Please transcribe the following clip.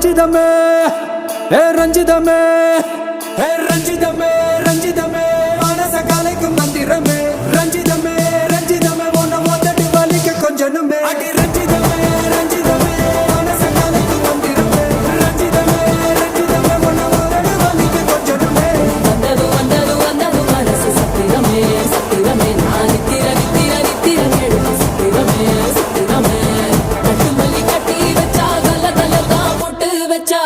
ரஞ்சிதமே ரஞ்சிதமே ரஞ்சிதமே ரஞ்சிதமே மனச கலைக்கும் மந்திரமே ரஞ்சிதமே ரஞ்சிதமே உன்னை மொத்தடி வலிக்க கொஞ்சனுமே அடி ரஞ்சிதமே ரஞ்சிதமே மனச கலைக்கும் மந்திரமே ரஞ்சிதமே ரஞ்சிதமே உன்னை மொத்தடி வலிக்க கொஞ்சனுமே வந்தது வந்தது வந்தது மனசு சத்திரமே சத்திரமே நான் நித்திர நித்திர நித்திர கேடு சத்திரமே சத்திரமே கட்டு மல்லி கட்டி வச்சா கல கல தான் போட்டு வச்சா